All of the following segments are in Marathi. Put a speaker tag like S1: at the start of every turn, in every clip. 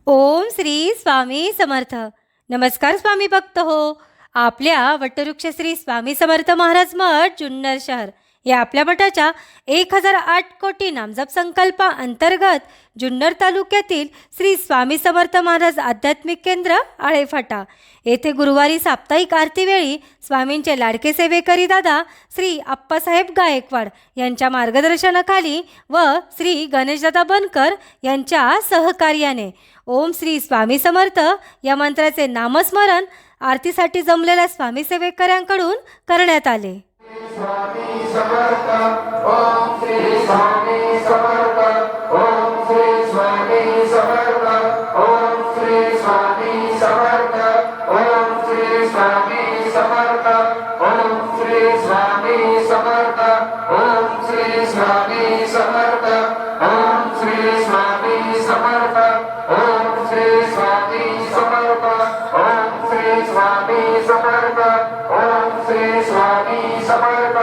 S1: ओम श्री स्वामी समर्थ. नमस्कार स्वामी भक्त हो. आपल्या वटवृक्ष श्री स्वामी समर्थ महाराज मठ जुन्नर शहर या आपल्या मठाच्या 1008 कोटी नामजप संकल्पा अंतर्गत जुन्नर तालुक्यातील श्री स्वामी समर्थ महाराज आध्यात्मिक केंद्र आळेफाटा येथे गुरुवारी साप्ताहिक आरतीवेळी स्वामींचे लाडके सेवेकरी दादा श्री आप्पासाहेब गायकवाड यांच्या मार्गदर्शनाखाली व श्री गणेशदादा बनकर यांच्या सहकार्याने ओम श्री स्वामी समर्थ या मंत्राचे नामस्मरण आरतीसाठी जमलेल्या स्वामी सेवेकऱ्यांकडून करण्यात आले.
S2: स्वामी समर्थ ओम श्री स्वामी समर्थ ओम श्री स्वामी समर्थ ओम श्री स्वामी समर्थ ओम श्री स्वामी समर्थ ओम श्री स्वामी समर्थ ओम श्री स्वामी समर्थ ओम श्री स्वामी समर्थ ओम श्री स्वामी समर्थ ओम श्री स्वामी समर्थ ओम श्री स्वामी समर्थ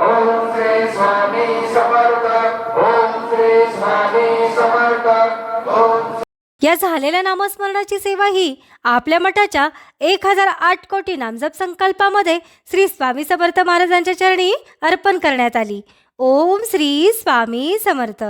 S2: ओम श्री स्वामी समर्थ ओम श्री स्वामी समर्थ ओम.
S1: या झालेल्या नामस्मरणाची सेवा ही आपल्या मठाच्या 1008 कोटी नामजप संकल्पामध्ये श्री स्वामी समर्थ महाराजांच्या चरणी अर्पण करण्यात आली. ओम श्री स्वामी समर्थ.